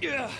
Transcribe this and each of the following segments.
Yeah.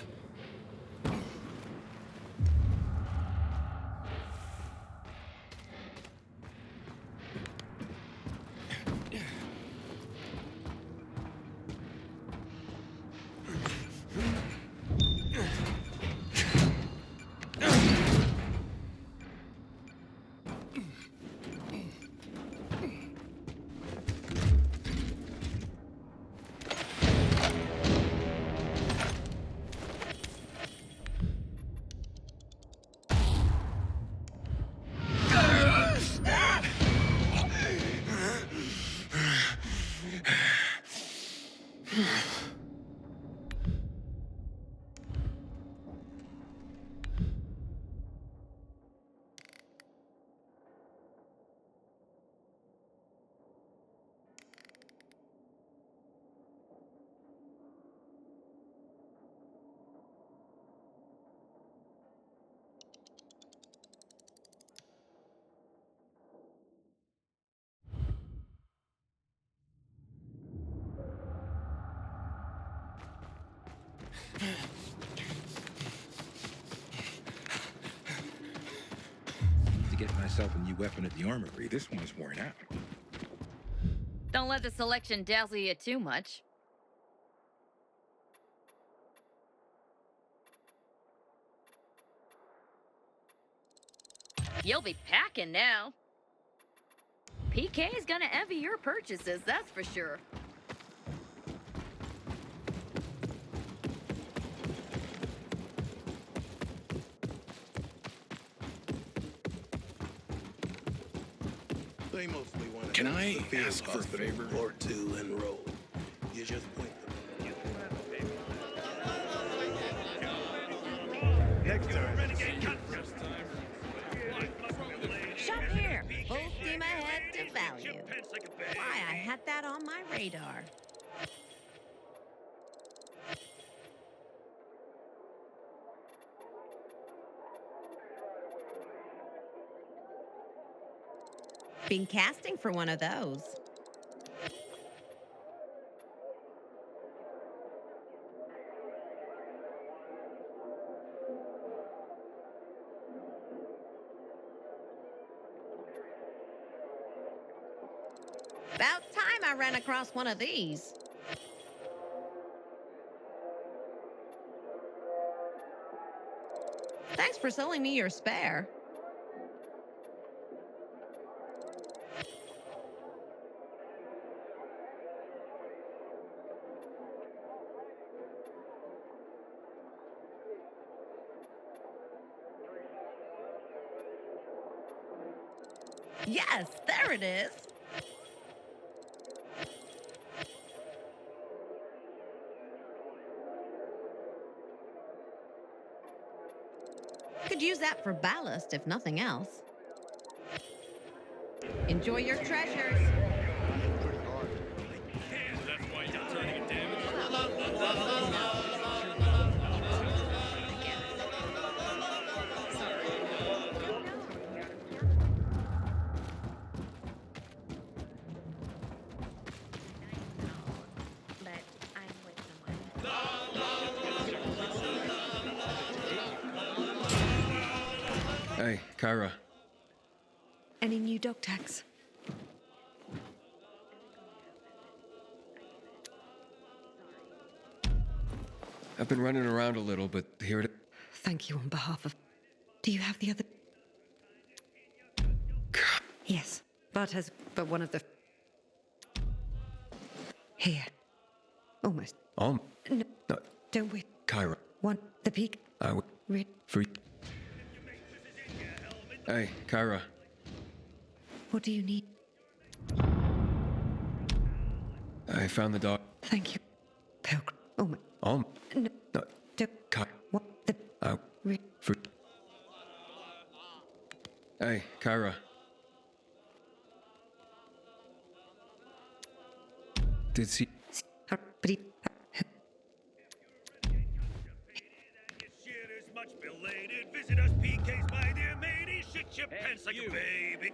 To get myself a new weapon at the armory. This one's worn out. Don't let the selection dazzle you too much. You'll be packing now. PK's gonna envy your purchases, that's for sure. They mostly want Can I ask for a favor? Or two enroll. You just point them. Next time. Shop here. Full steam ahead to value. Why, I had that on my radar. Been casting for one of those. About time I ran across one of these. Thanks for selling me your spare. Yes, there it is. Could use that for ballast, if nothing else. Enjoy your treasures. Hey, Kyra. Any new dog tags? I've been running around a little, but here it is. Thank you on behalf of... Do you have the other... Yes, Bart has but one of the... Here. Almost. No, No, don't wait. Kyra. One, the peak. I would... Red. Free. Hey, Kyra. What do you need? I found the dog. Thank you. Pilgrim. Oh my... No, No, don't... Kyra. What? The... Red. Free. Hey, Kyra. Did she... Much belated. Visit us, PKs, my dear matey. Shit your pants like a baby.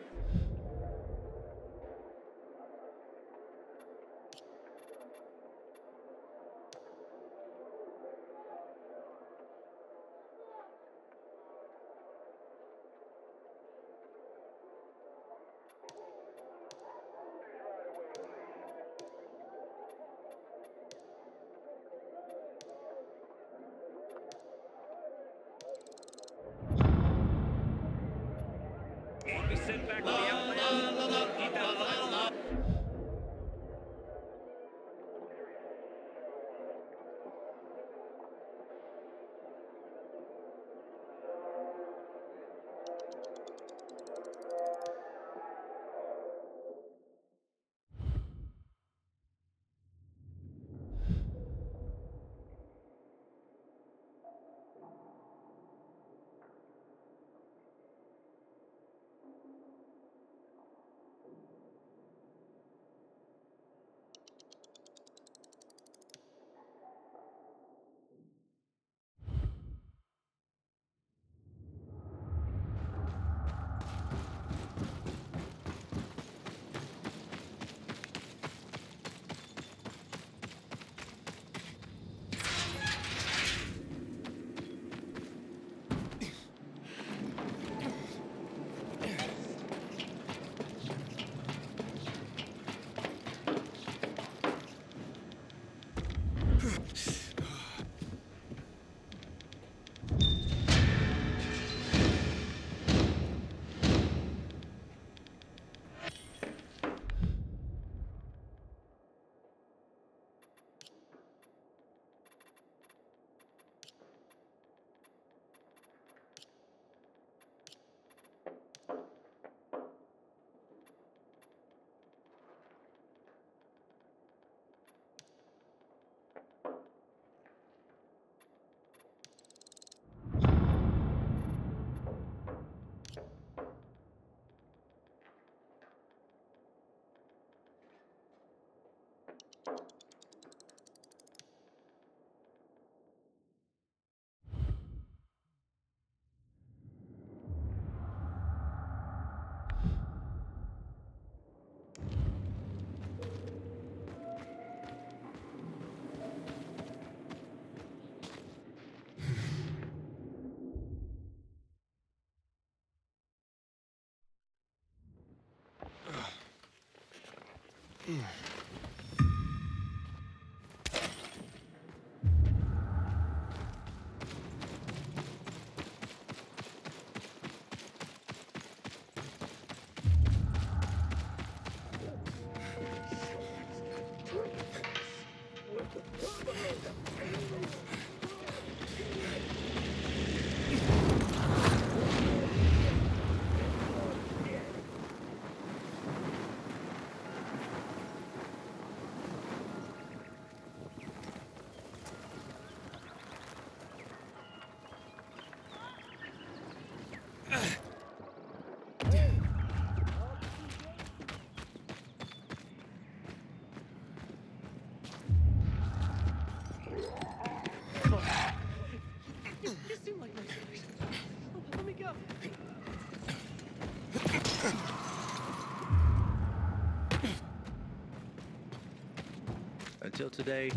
Until today,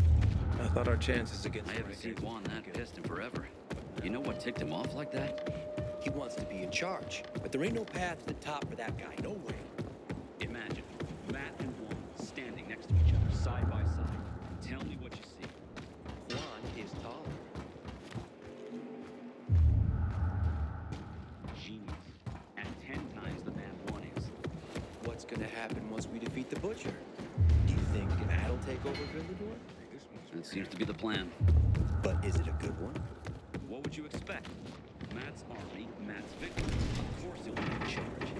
I thought our chances against I haven't seen Juan that pissed in forever. You know what ticked him off like that? He wants to be in charge, but there ain't no path to the top for that guy. No way. Imagine Matt and Juan standing next to each other, side by side. Tell me what you see. Juan is taller. Genius. And 10 times the man Juan is. What's gonna happen once we defeat the Butcher? Do you think Matt'll take over Villador? That seems to be the plan. But is it a good one? What would you expect? Matt's army, Matt's victory. Of course he'll be in charge.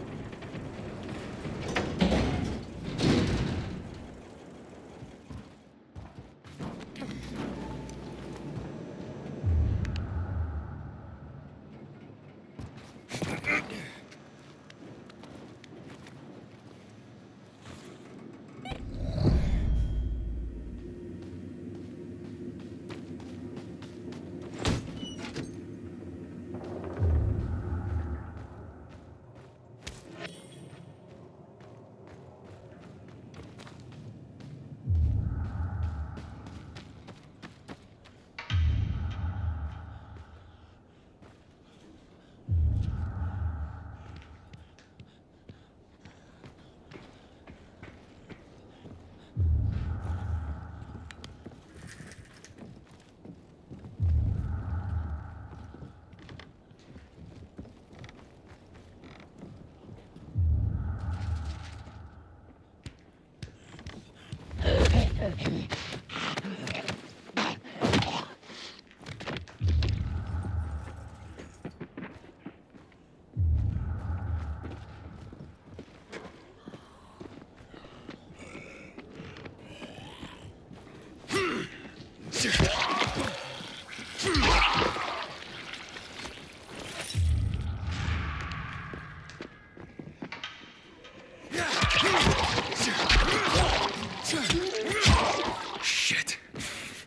Shit.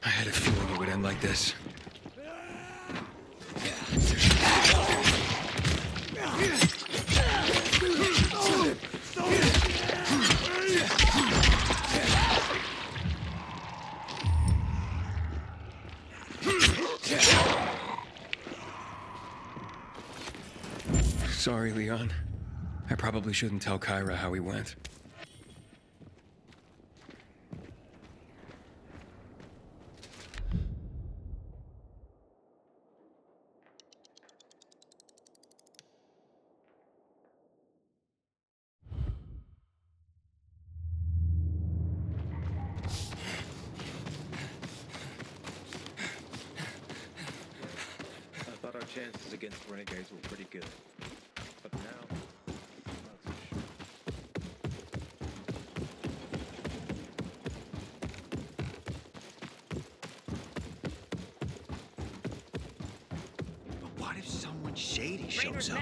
I had a feeling it would end like this. Sorry, Leon. I probably shouldn't tell Kyra how we went. I thought our chances against renegades were pretty good. But now, I'm not so sure. But what if someone shady shows up?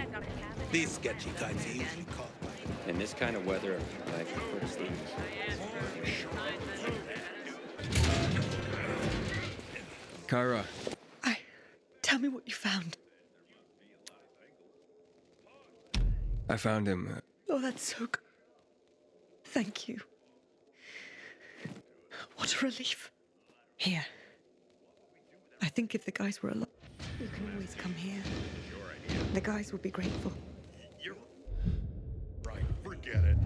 These sketchy types are usually caught by it. In this kind of weather, I prefer to sleep. Kyra, Tell me what you found. I found him. Oh, that's so good. Thank you. What a relief. Here. I think if the guys were alive, you can always come here. The guys would be grateful. Right, forget it.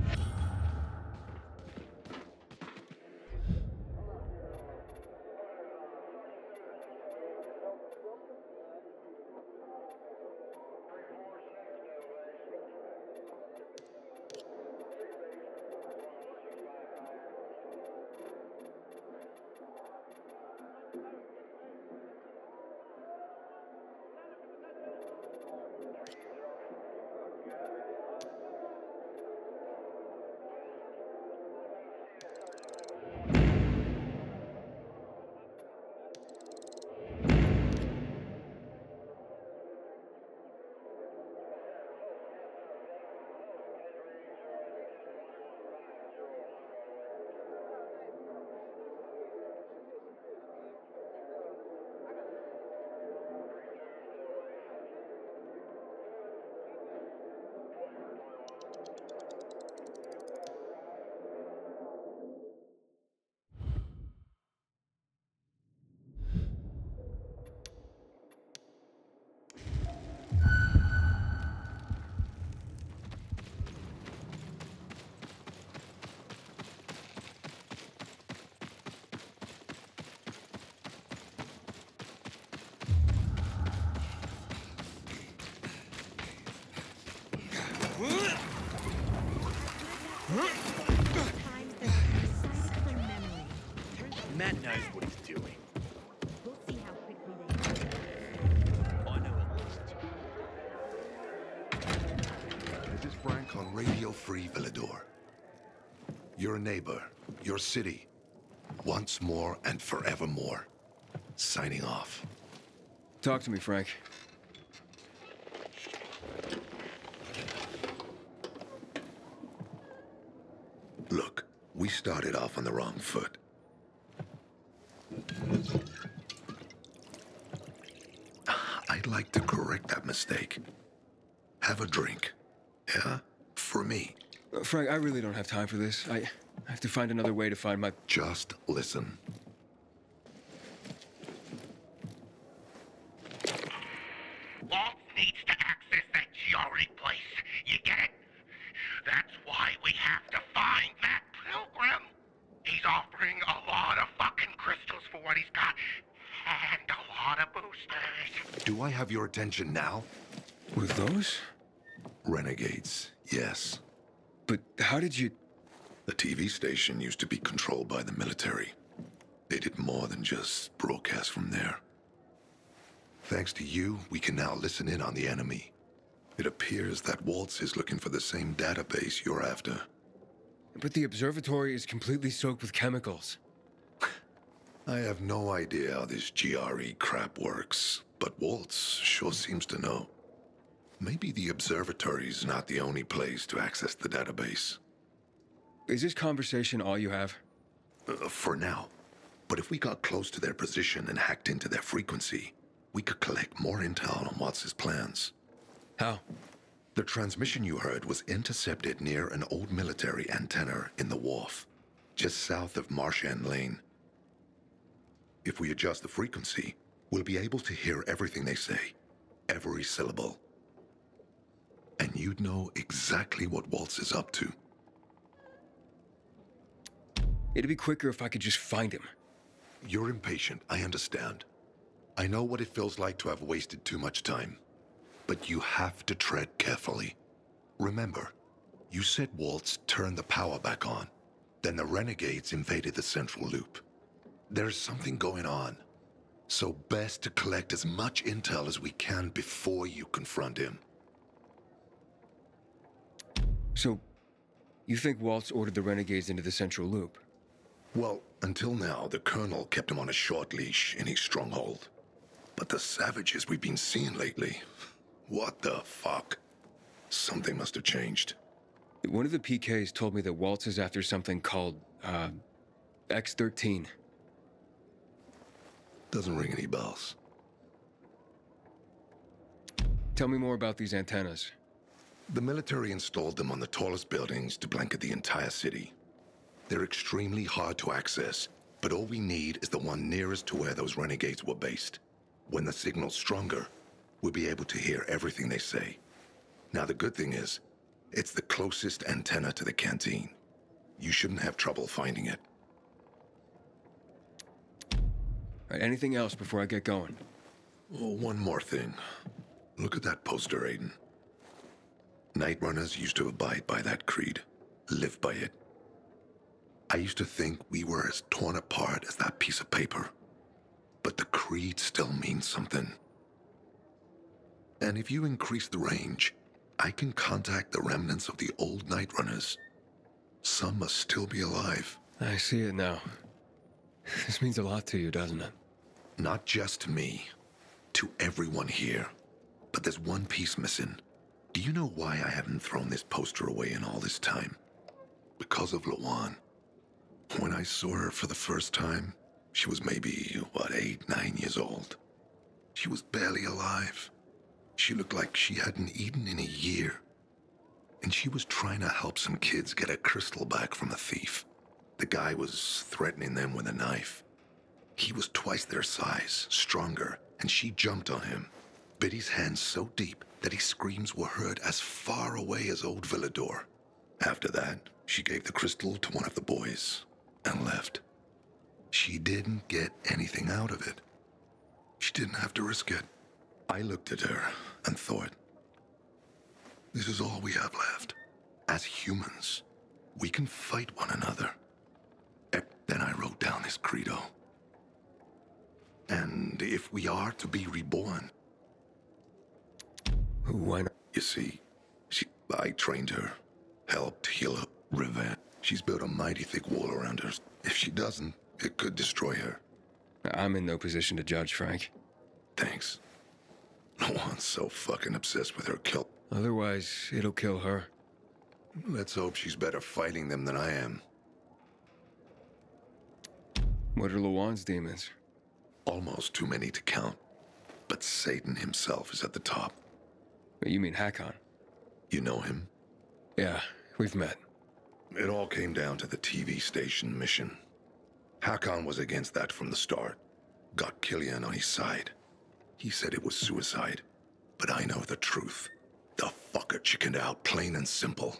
Matt knows what he's doing. We'll see how quickly they I know at least. This is Frank on Radio Free Villador. Your neighbor, your city, once more and forevermore. Signing off. Talk to me, Frank. Look, we started off on the wrong foot. I'd like to correct that mistake. Have a drink. Yeah? For me. Frank, I really don't have time for this. I have to find another way to find my... Just listen. Walt needs to access that Giori place. You get it? That's why we have to find that pilgrim. He's offering a lot of fucking crystals for what he's got. And a lot of boosters. Do I have your attention now? With those? Renegades, yes. But how did you... The TV station used to be controlled by the military. They did more than just broadcast from there. Thanks to you, we can now listen in on the enemy. It appears that Waltz is looking for the same database you're after. But the observatory is completely soaked with chemicals. I have no idea how this GRE crap works, but Waltz sure seems to know. Maybe the observatory's not the only place to access the database. Is this conversation all you have? For now. But if we got close to their position and hacked into their frequency, we could collect more intel on Watts' plans. How? The transmission you heard was intercepted near an old military antenna in the wharf, just south of Marchand Lane. If we adjust the frequency, we'll be able to hear everything they say, every syllable. And you'd know exactly what Waltz is up to. It'd be quicker if I could just find him. You're impatient, I understand. I know what it feels like to have wasted too much time. But you have to tread carefully. Remember, you said Waltz turned the power back on. Then the renegades invaded the central loop. There's something going on. So best to collect as much intel as we can before you confront him. So, you think Waltz ordered the renegades into the central loop? Well, until now, the Colonel kept him on a short leash in his stronghold. But the savages we've been seeing lately, what the fuck? Something must have changed. One of the PKs told me that Waltz is after something called, X-13. Doesn't ring any bells. Tell me more about these antennas. The military installed them on the tallest buildings to blanket the entire city. They're extremely hard to access, but all we need is the one nearest to where those renegades were based. When the signal's stronger, we'll be able to hear everything they say. Now, the good thing is, it's the closest antenna to the canteen. You shouldn't have trouble finding it. All right, anything else before I get going? Oh, one more thing. Look at that poster, Aiden. Night Runners used to abide by that creed, live by it. I used to think we were as torn apart as that piece of paper. But the creed still means something. And if you increase the range, I can contact the remnants of the old Night Runners. Some must still be alive. I see it now. This means a lot to you, doesn't it? Not just to me, to everyone here. But there's one piece missing. Do you know why I haven't thrown this poster away in all this time? Because of Lawan. When I saw her for the first time, she was maybe, 8, 9 years old. She was barely alive. She looked like she hadn't eaten in a year. And she was trying to help some kids get a crystal back from a thief. The guy was threatening them with a knife. He was twice their size, stronger, and she jumped on him, bit his hand so deep that his screams were heard as far away as Old Villador. After that, she gave the crystal to one of the boys and left. She didn't get anything out of it. She didn't have to risk it. I looked at her and thought, this is all we have left. As humans, we can fight one another. Then I wrote down this credo. And if we are to be reborn... Why not? You see, I trained her, helped heal her, revenge. She's built a mighty thick wall around her. If she doesn't, it could destroy her. I'm in no position to judge, Frank. Thanks. No one's so fucking obsessed with her kill. Otherwise, it'll kill her. Let's hope she's better fighting them than I am. What are Lawan's demons? Almost too many to count. But Satan himself is at the top. You mean Hakon? You know him? Yeah, we've met. It all came down to the TV station mission. Hakon was against that from the start. Got Killian on his side. He said it was suicide. But I know the truth. The fucker chickened out, plain and simple.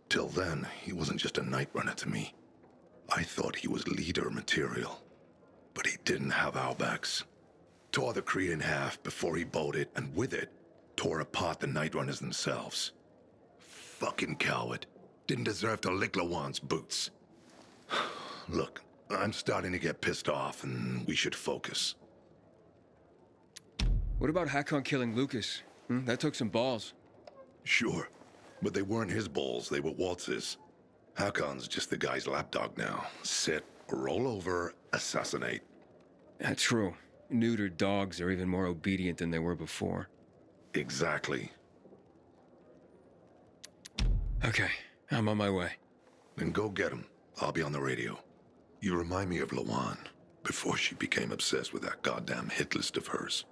Till then, he wasn't just a night runner to me. I thought he was leader material. But he didn't have our backs. Tore the Creed in half before he bowed it, and with it, tore apart the Night Runners themselves. Fucking coward. Didn't deserve to lick Lawan's boots. Look, I'm starting to get pissed off, and we should focus. What about Hakon killing Lucas? That took some balls. Sure, but they weren't his balls, they were Waltz's. Hakon's just the guy's lapdog now. Sit, roll over, assassinate. That's true. Neutered dogs are even more obedient than they were before. Exactly. Okay, I'm on my way. Then go get him. I'll be on the radio. You remind me of Lawan, before she became obsessed with that goddamn hit list of hers.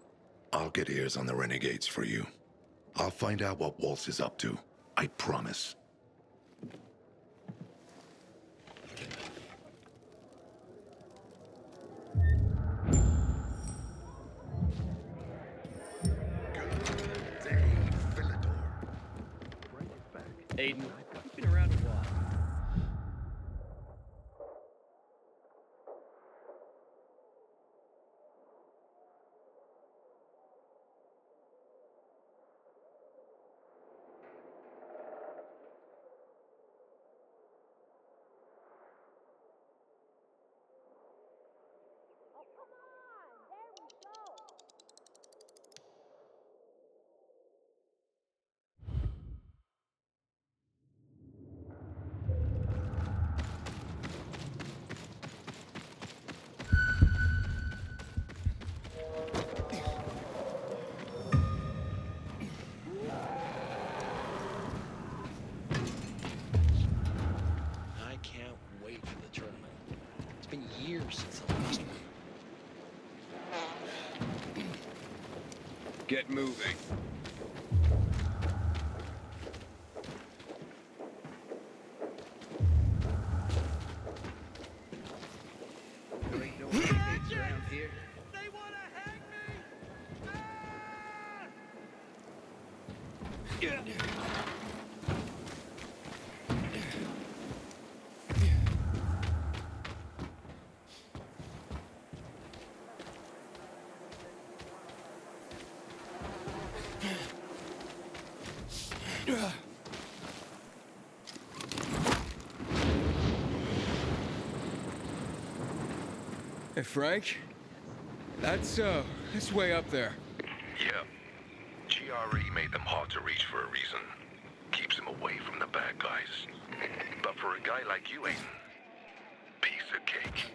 I'll get ears on the renegades for you. I'll find out what Waltz is up to. I promise. Aiden, you've been around a while. I can't wait for the tournament. It's been years since the last one. Get moving. There ain't no renegades around here. They want to hang me! Hey, Frank? That's way up there. Yeah. GRE made them hard to reach for a reason. Keeps them away from the bad guys. But for a guy like you, Aidan, piece of cake.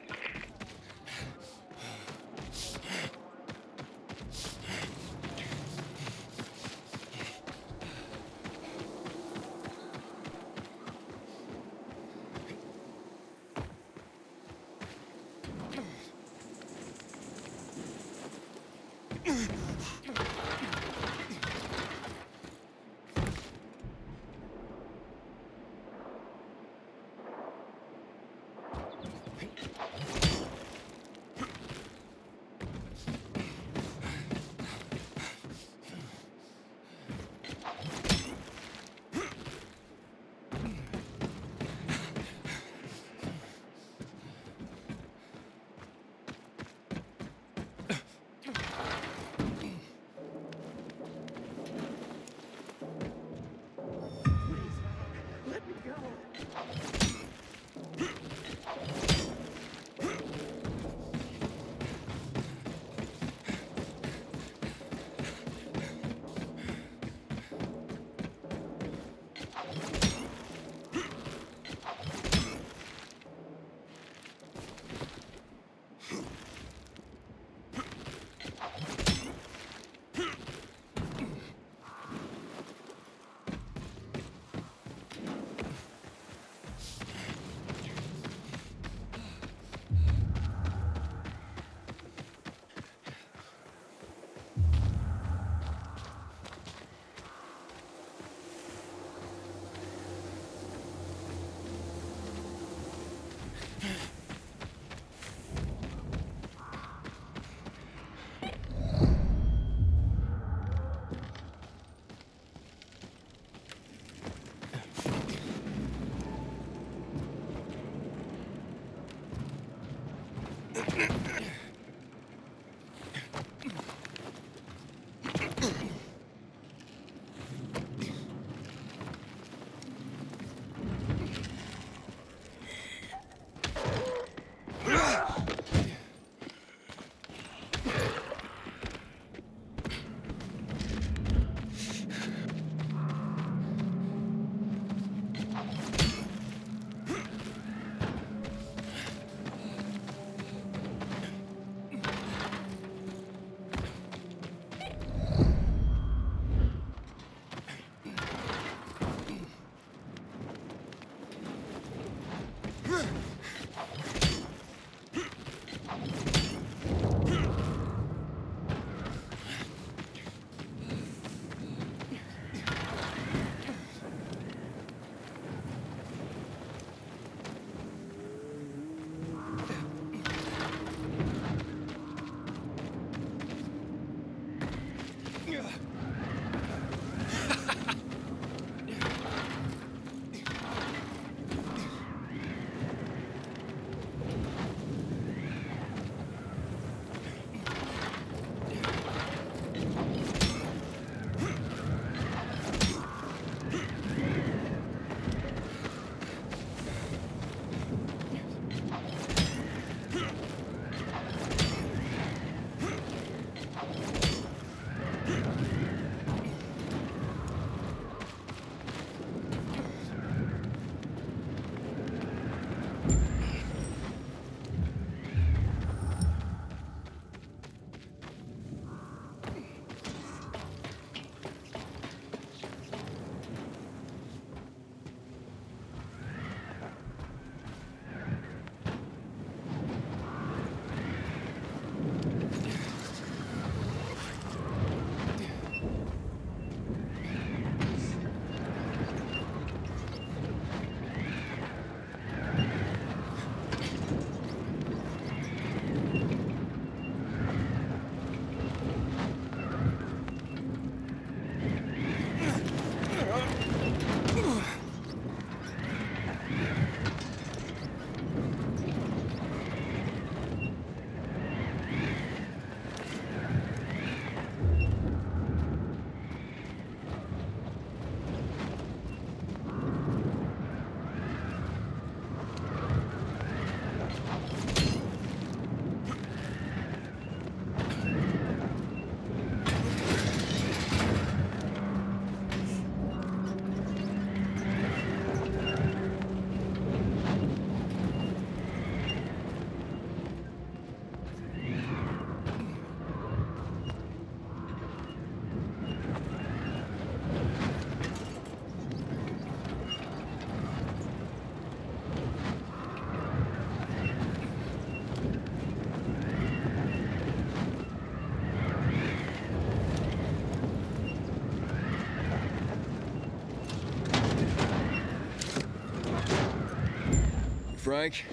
Frank,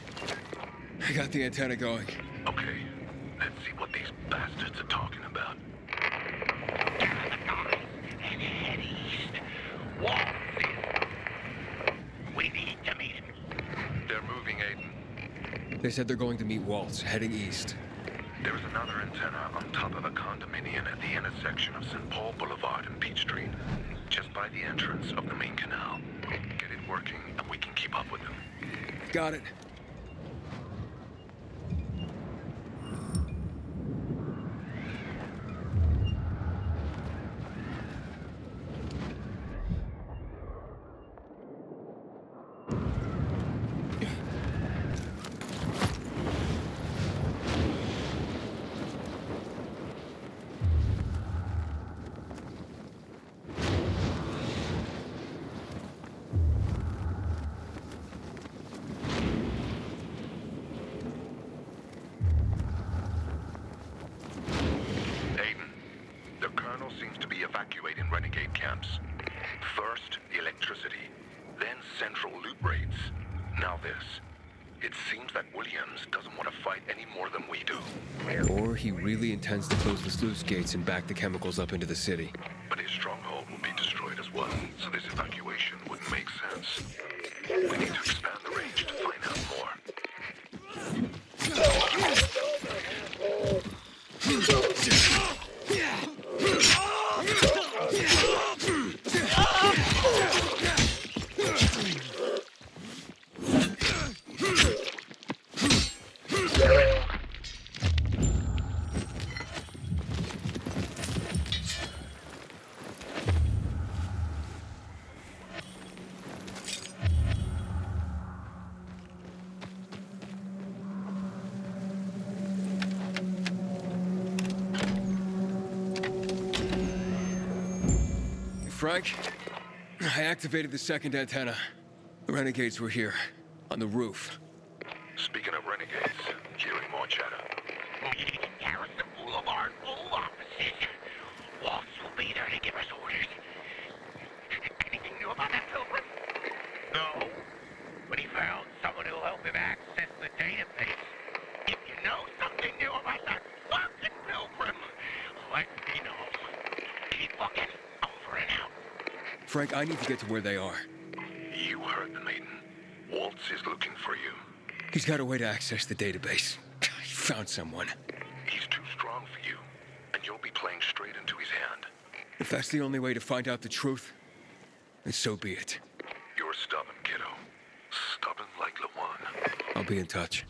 I got the antenna going. Okay, let's see what these bastards are talking about. Gather the guys and head east. Waltz in. We need to meet him. They're moving, Aiden. They said they're going to meet Waltz, heading east. There's another antenna on top of a condominium at the intersection of St. Paul Boulevard and Peach Street, just by the entrance of the main canal. Get it working, and we can keep up with them. Got it. Seems to be evacuating renegade camps. First, electricity, then central loot raids. Now this. It seems that Williams doesn't want to fight any more than we do. Or he really intends to close the sluice gates and back the chemicals up into the city. But his stronghold will be destroyed as well, so this evacuation wouldn't make sense. We need to expand the range to find out more. Frank. I activated the second antenna. The renegades were here, on the roof. Speaking of renegades, hearing more chatter. We need to garrison Boulevard full offices. Waltz will be there to give us orders. Anything new about that pilgrim? No. But he found someone who'll help him access the database. If you know something new about that fucking pilgrim, let me know. Keep looking. Over and out. Frank, I need to get to where they are. You heard them, Aiden. Waltz is looking for you. He's got a way to access the database. He found someone. He's too strong for you, and you'll be playing straight into his hand. If that's the only way to find out the truth, then so be it. You're stubborn, kiddo. Stubborn like Lawan. I'll be in touch.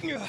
Yeah.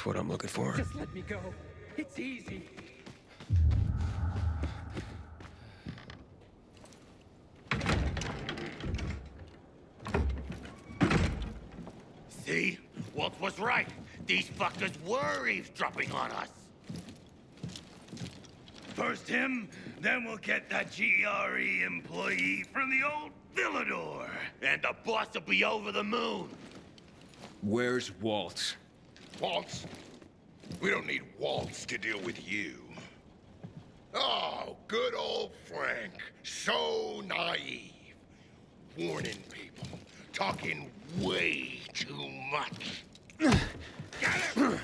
That's what I'm looking for. Just let me go. It's easy. See? Walt was right. These fuckers were eavesdropping on us. First him, then we'll get that GRE employee from the old Villador. And the boss will be over the moon. Where's Walt? Waltz? We don't need Waltz to deal with you. Oh, good old Frank. So naive. Warning people. Talking way too much. Get him!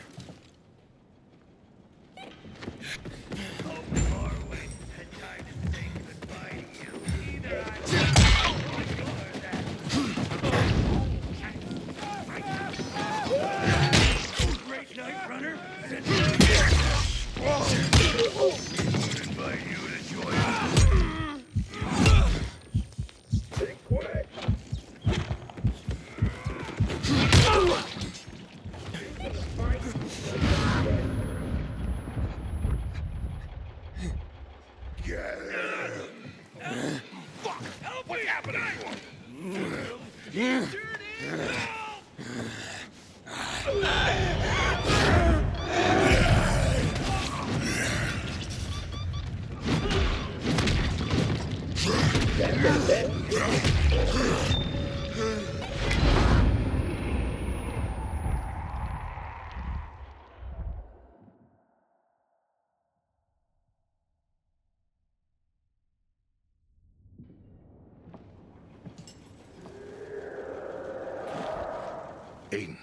Aiden.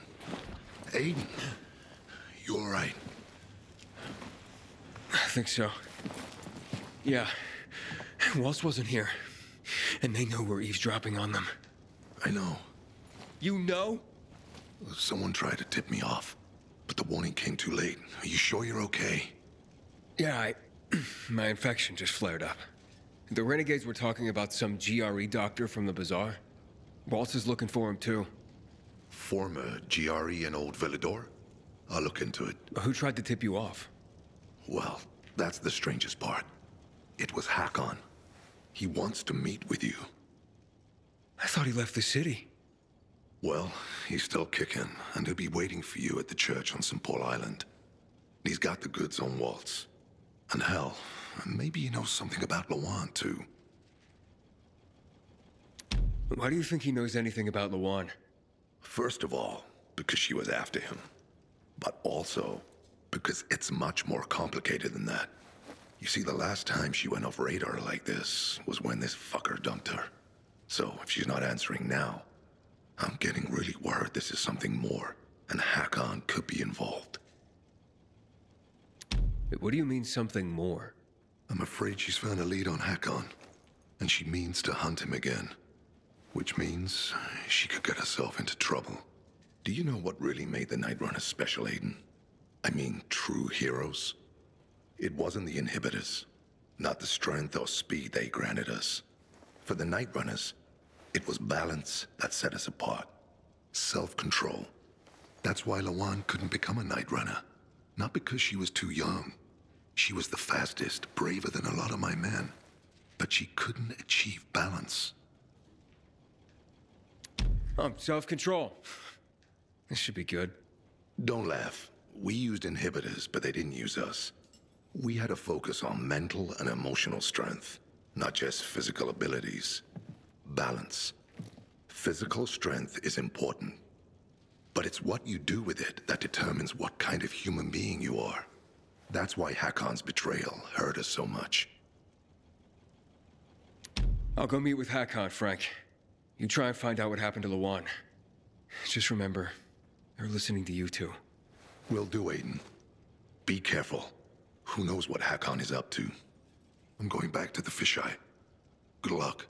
Aiden. You all right? I think so. Yeah. Waltz wasn't here. And they know we're eavesdropping on them. I know. You know? Someone tried to tip me off, but the warning came too late. Are you sure you're okay? Yeah, my infection just flared up. The renegades were talking about some GRE doctor from the bazaar. Waltz is looking for him, too. Former GRE in Old Villador? I'll look into it. Who tried to tip you off? Well, that's the strangest part. It was Hakon. He wants to meet with you. I thought he left the city. Well, he's still kicking, and he'll be waiting for you at the church on St. Paul Island. He's got the goods on Waltz. And hell, maybe he knows something about Lawan, too. Why do you think he knows anything about Lawan? First of all, because she was after him. But also, because it's much more complicated than that. You see, the last time she went off radar like this was when this fucker dumped her. So, if she's not answering now, I'm getting really worried this is something more, and Hakon could be involved. What do you mean, something more? I'm afraid she's found a lead on Hakon, and she means to hunt him again. Which means she could get herself into trouble. Do you know what really made the Night Runners special, Aiden? I mean, true heroes? It wasn't the inhibitors, not the strength or speed they granted us. For the Night Runners, it was balance that set us apart. Self-control. That's why Lawan couldn't become a Night Runner. Not because she was too young. She was the fastest, braver than a lot of my men. But she couldn't achieve balance. Self-control. This should be good. Don't laugh. We used inhibitors, but they didn't use us. We had to focus on mental and emotional strength, not just physical abilities. Balance. Physical strength is important, but it's what you do with it that determines what kind of human being you are. That's why Hakon's betrayal hurt us so much. I'll go meet with Hakon, Frank. You try and find out what happened to Lawan. Just remember, they're listening to you too. Will do, Aiden. Be careful. Who knows what Hakon is up to? I'm going back to the fisheye. Good luck.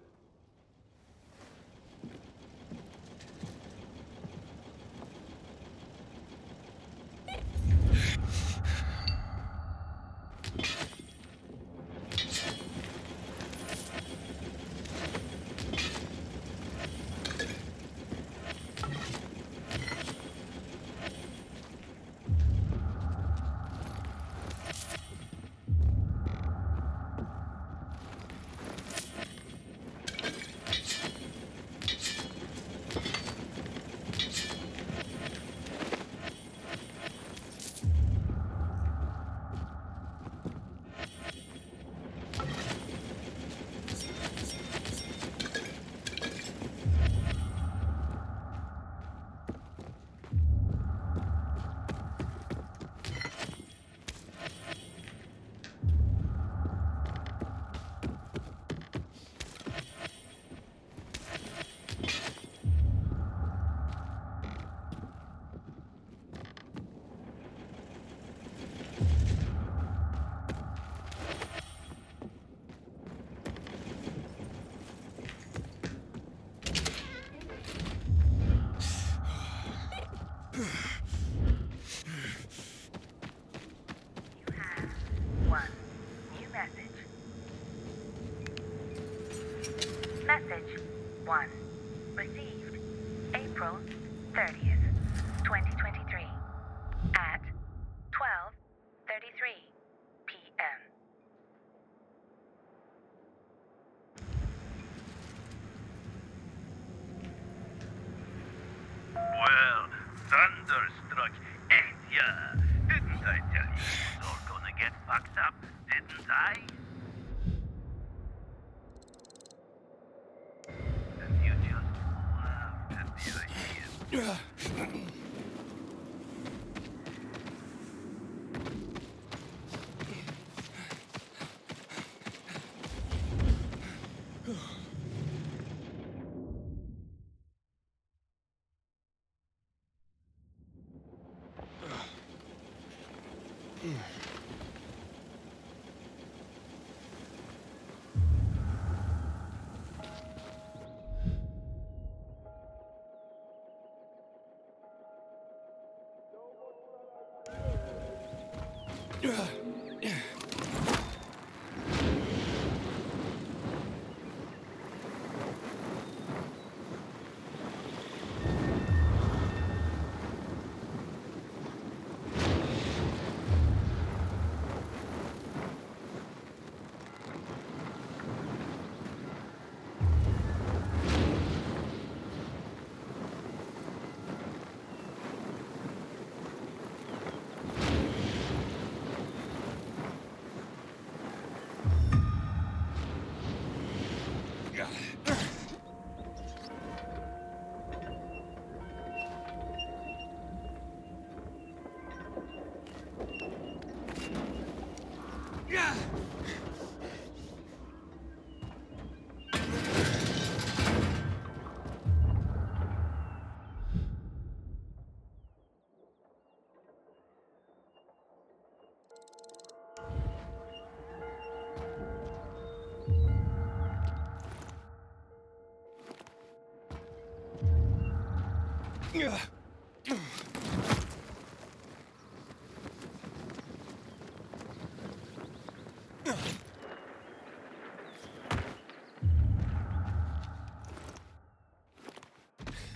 Message 1. Received April 30th, 2023 at 12:33 p.m. Well, thunderstruck, ain't ya? Didn't I tell you it was all gonna get fucked up, didn't I? And you just laughed at the idea.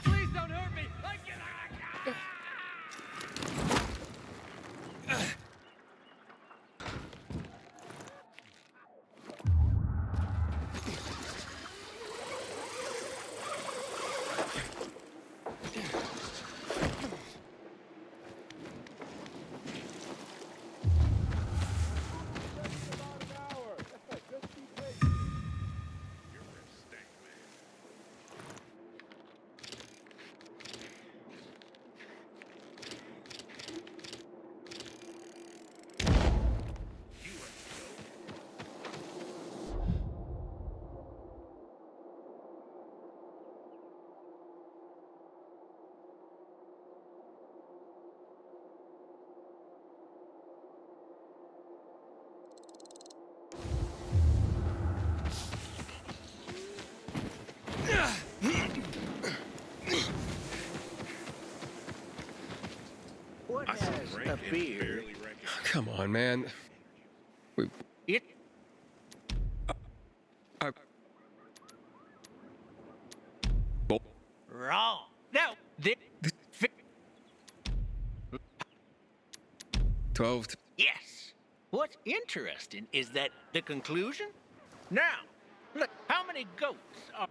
Please don't hurt me! What has appeared? Come on, man. It wrong. No, 12. Yes. What's interesting is that the conclusion? Now, look, how many goats are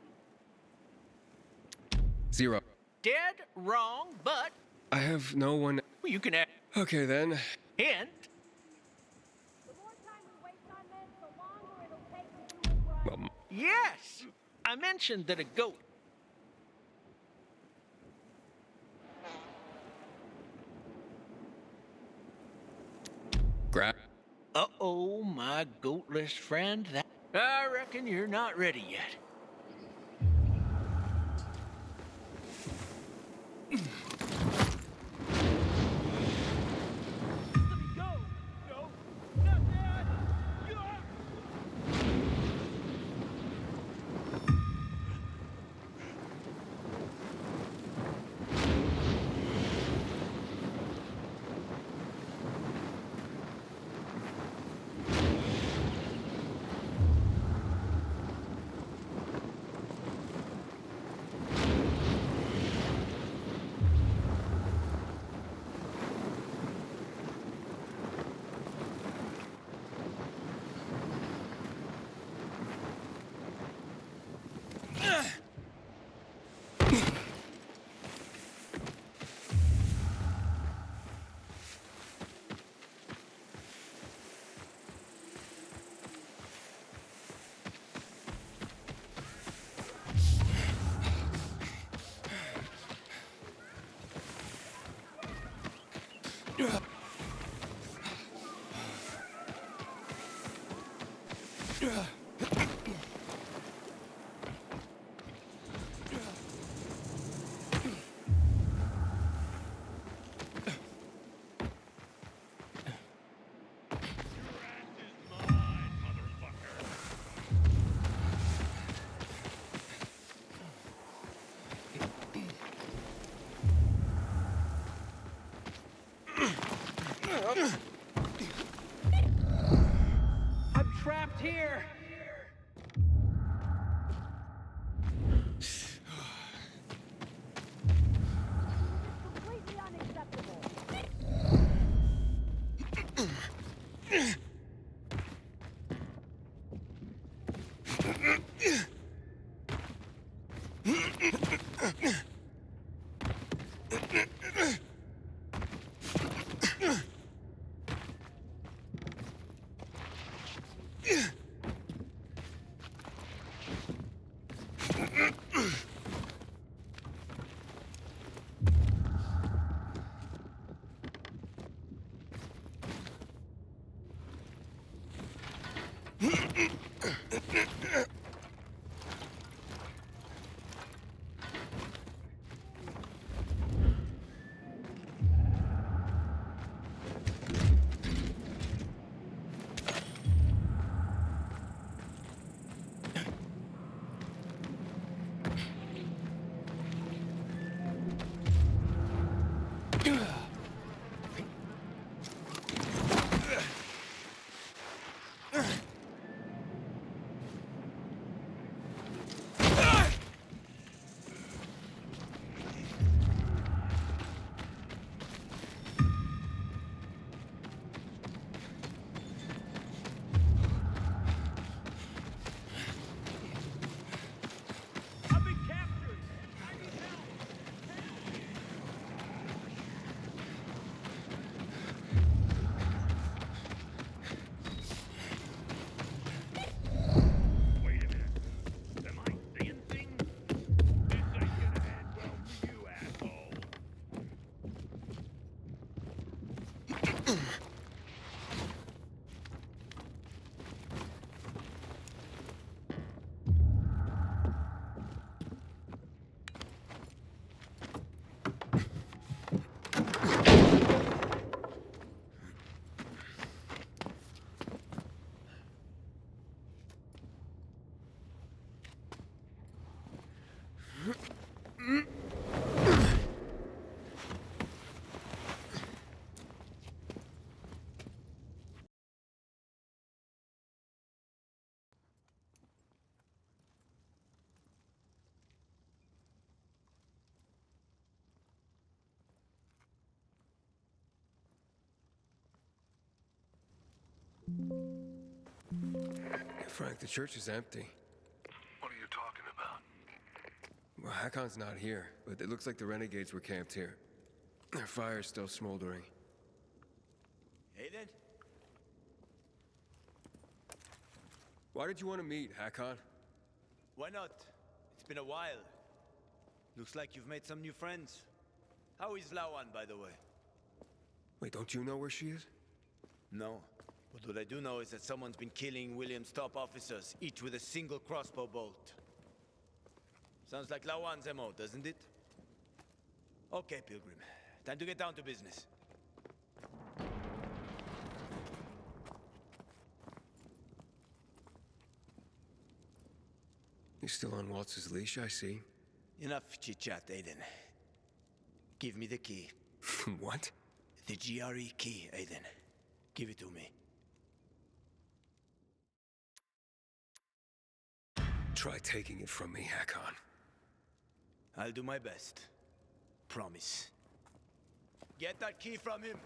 0. dead, wrong, but I have no one. you can add Okay, then. hint. Well, Yes, I mentioned that a goat. Uh-oh, my goatless friend. I reckon you're not ready yet. I'm trapped here. Completely unacceptable. Frank, the church is empty. What are you talking about? Well, Hakon's not here, but it looks like the renegades were camped here. Their fire's still smoldering. Aiden? Why did you want to meet, Hakon? Why not? It's been a while. Looks like you've made some new friends. How is Lawan, by the way? Wait, don't you know where she is? No. But what I do know is that someone's been killing William's top officers, each with a single crossbow bolt. Sounds like Lawan's MO, doesn't it? Okay, Pilgrim. Time to get down to business. You're still on Waltz's leash, I see. Enough chit-chat, Aiden. Give me the key. What? The GRE key, Aiden. Give it to me. Try taking it from me, Hakon. I'll do my best. Promise. Get that key from him!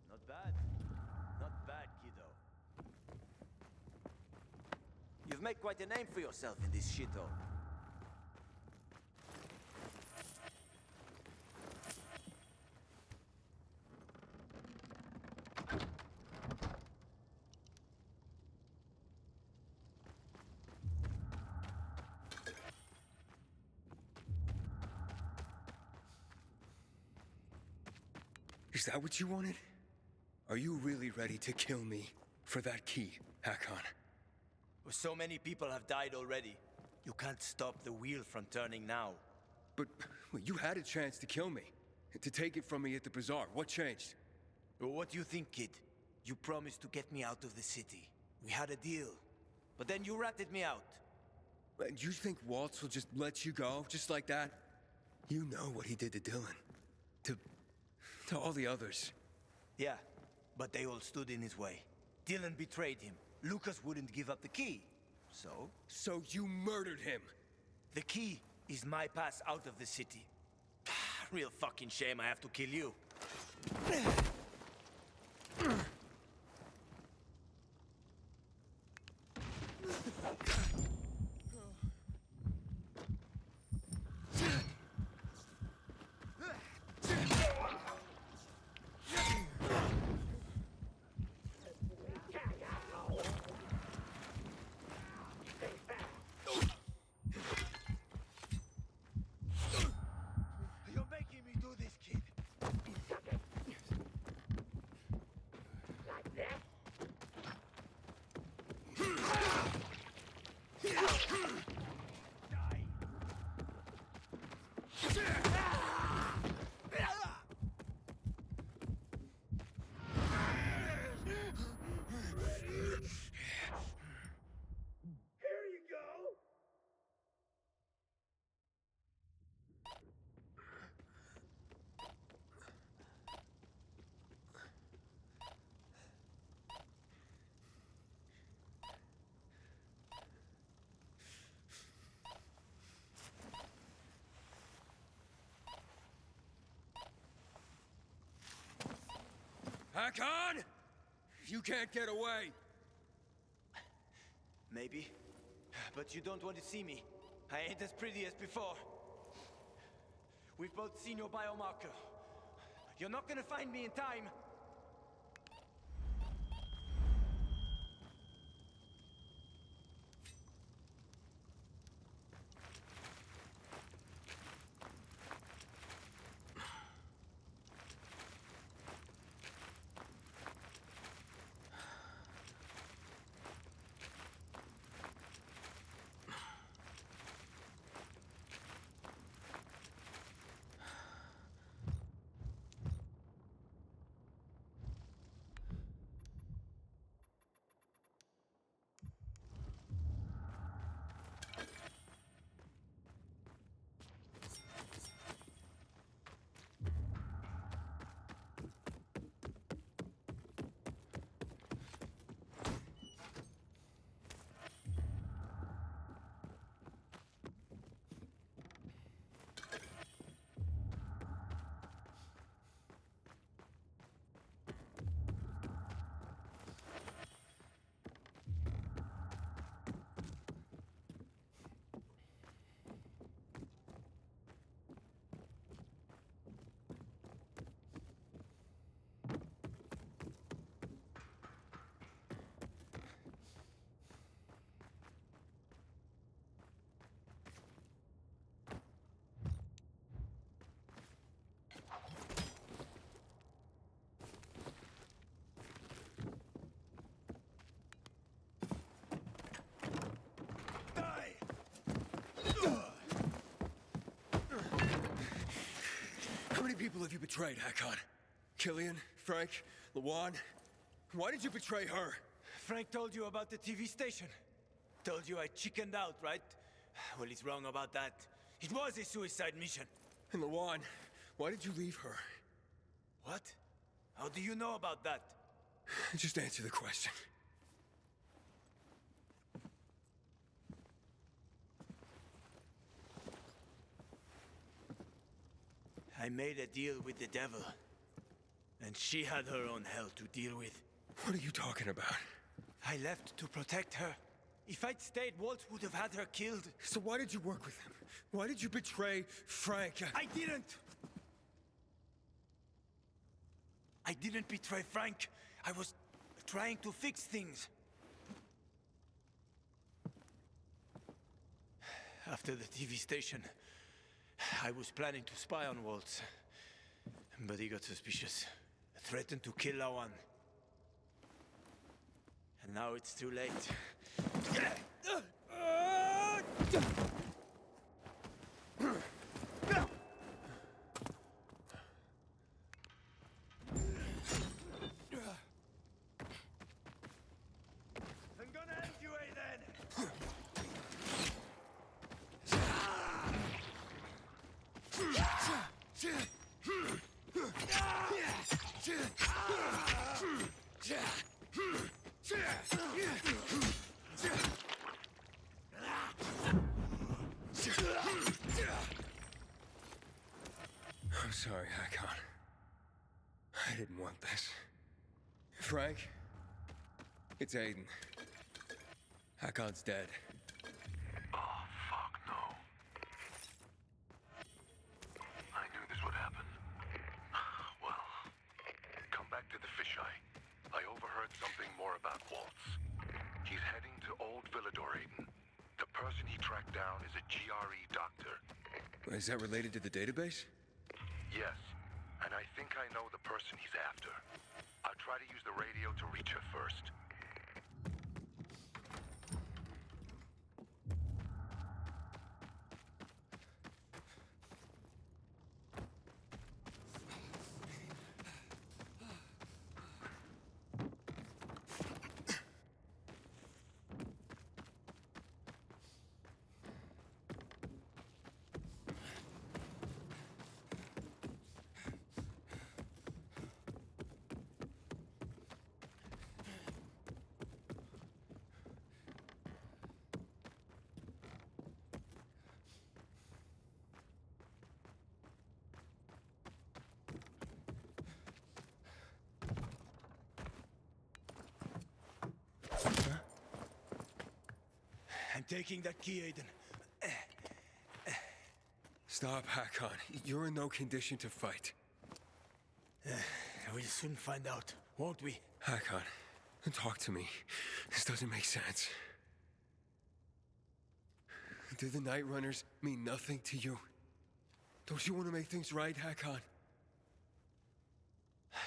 Not bad. Not bad, kiddo. You've made quite a name for yourself in this shithole. Is that what you wanted? Are you really ready to kill me for that key, Hakon? So many people have died already. You can't stop the wheel from turning now. But you had a chance to kill me, to take it from me at the bazaar. What changed? Well, what do you think, kid? You promised to get me out of the city. We had a deal. But then you ratted me out. And you think Waltz will just let you go, just like that? You know what he did to Dylan. To all the others. Yeah, but they all stood in his way. Dylan betrayed him. Lucas wouldn't give up the key. So? So you murdered him! The key is my pass out of the city. Real fucking shame I have to kill you. You're making me do this, kid. Like that? Here you go. Hakon! You can't get away! Maybe. But you don't want to see me. I ain't as pretty as before. We've both seen your biomarker. You're not gonna find me in time. people have you betrayed, Hakon? Killian, Frank, Lawan? Why did you betray her? Frank told you about the TV station. Told you I chickened out, right? Well, he's wrong about that. It was a suicide mission. And Lawan, why did you leave her? What? How do you know about that? Just answer the question. I made a deal with the devil. And she had her own hell to deal with. What are you talking about? I left to protect her. If I'd stayed, Walt would have had her killed. So why did you work with him? Why did you betray Frank? I didn't! I didn't betray Frank. I was trying to fix things. After the TV station, I was planning to spy on Walt. But he got suspicious. Threatened to kill Lawan. And now it's too late. I'm gonna end you, Aidan! I'm sorry, Hakon. I didn't want this. Frank? It's Aiden. Hakon's dead. Oh, fuck no. I knew this would happen. Well, come back to the fisheye. I overheard something more about Waltz. He's heading to Old Villador, Aiden. The person he tracked down is a GRE doctor. Is that related to the database? Yes, and I think I know the person he's after. I'll try to use the radio to reach her first. I'm taking that key, Aidan. Stop, Hakon. You're in no condition to fight. We'll soon find out, won't we? Hakon, talk to me. This doesn't make sense. Do the Night Runners mean nothing to you? Don't you want to make things right, Hakon?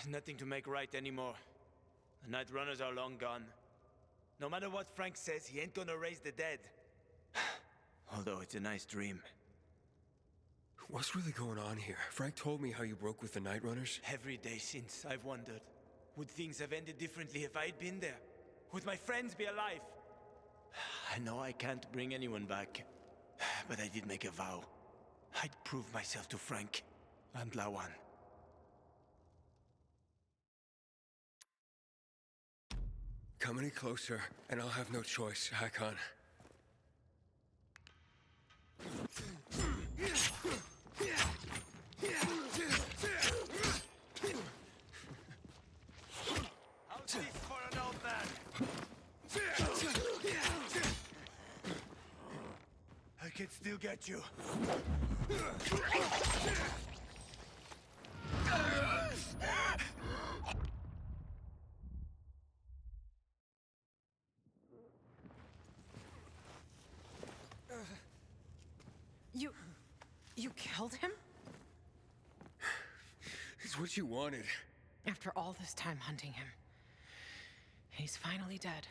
Nothing to make right anymore. The Night Runners are long gone. No matter what Frank says, he ain't gonna raise the dead. Although it's a nice dream. What's really going on here? Frank told me how you broke with the Night Runners. Every day since, I've wondered, would things have ended differently if I'd been there? Would my friends be alive? I know I can't bring anyone back, but I did make a vow. I'd prove myself to Frank and Lawan. Come any closer, and I'll have no choice, Hakon. How's this for an old man? I can still get you. You killed him? It's what you wanted. After all this time hunting him, he's finally dead.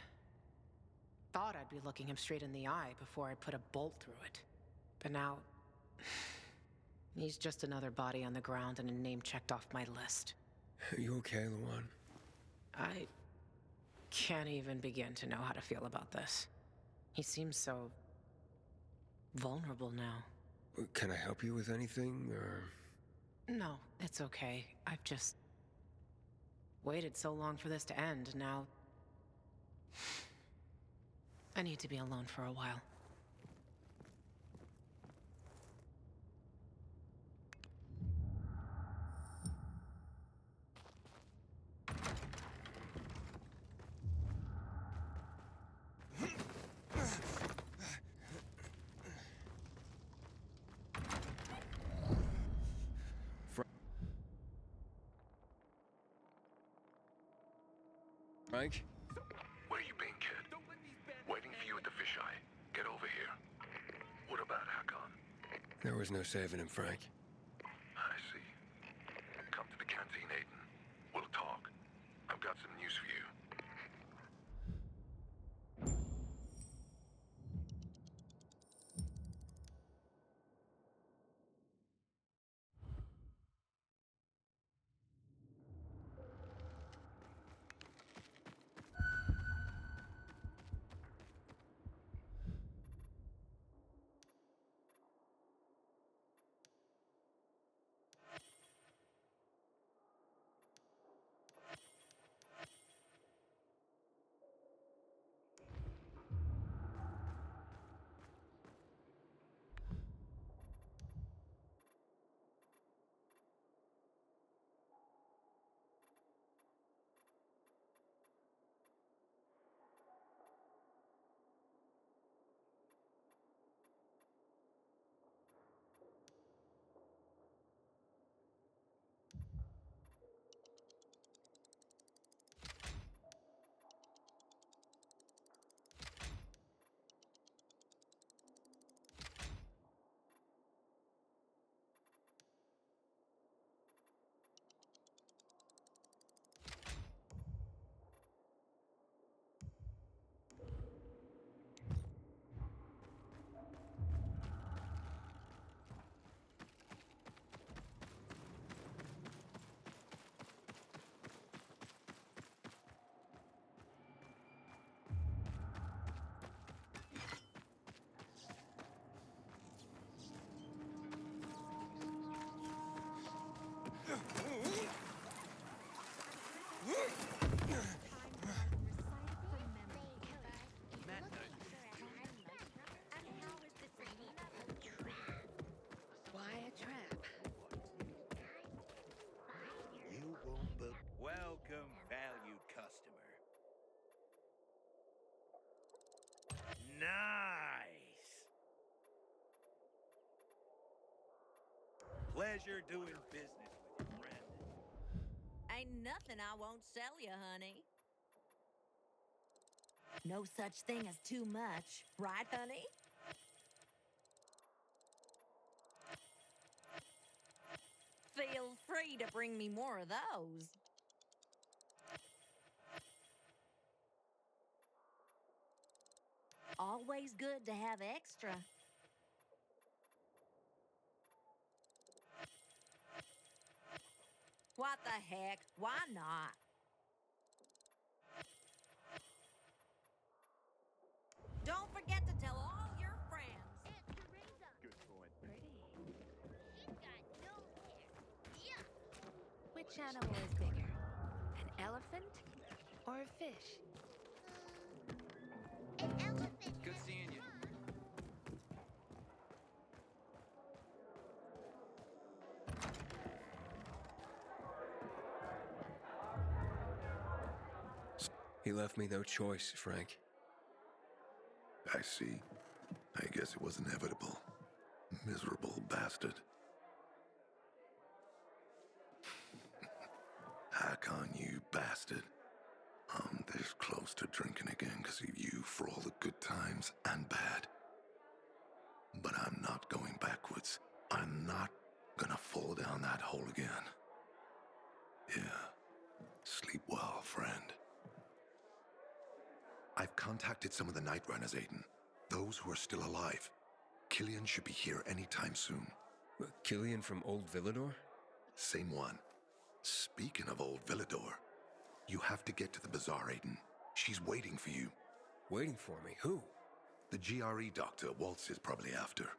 Thought I'd be looking him straight in the eye before I put a bolt through it. But now... He's just another body on the ground and a name checked off my list. Are you okay, Luan? I can't even begin to know how to feel about this. He seems so vulnerable now. Can I help you with anything, or...? No, it's okay. I've just waited so long for this to end. Now I need to be alone for a while. Frank? Where you been, kid? Waiting for you at the fisheye. Get over here. What about Hakon? There was no saving him, Frank. I see. Come to the canteen, Aidan. We'll talk. I've got some news for you. Why a trap? You won't be... Welcome, valued customer. Nice! Pleasure doing business with you, friend. Ain't nothing I won't sell you, honey. No such thing as too much, right, honey? Feel free to bring me more of those. Always good to have extra. What the heck? Why not? Don't forget to tell all your friends. Good point. Which animal is bigger? An elephant or a fish? An elephant. Good seeing you. He left me no choice, Frank. I see. I guess it was inevitable. Miserable bastard. Hakon, you bastard. I'm this close to drinking again because of you for all the good times and bad. But I'm not going backwards. I'm not gonna fall down that hole again. Yeah. Sleep well, friend. I've contacted some of the Night Runners, Aidan. Those who are still alive. Killian should be here anytime soon. Killian from Old Villador? Same one. Speaking of Old Villador, you have to get to the bazaar, Aiden. She's waiting for you. Waiting for me? Who? The GRE doctor Waltz is probably after.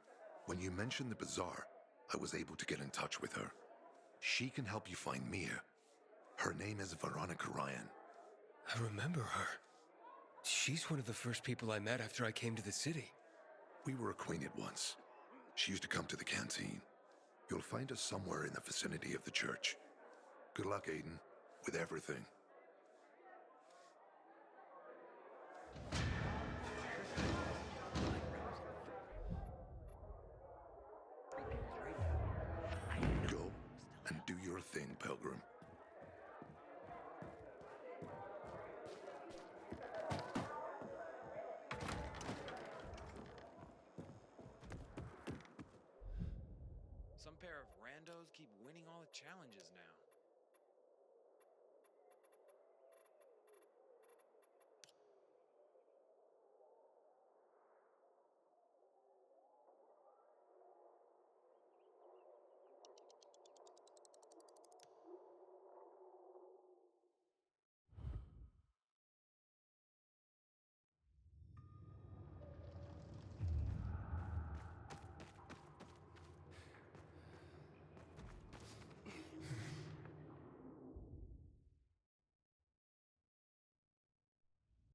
When you mentioned the bazaar, I was able to get in touch with her. She can help you find Mia. Her name is Veronica Ryan. I remember her. She's one of the first people I met after I came to the city. We were acquainted once. She used to come to the canteen. You'll find her somewhere in the vicinity of the church. Good luck, Aiden, with everything. Go and do your thing, Pilgrim. Some pair of randos keep winning all the challenges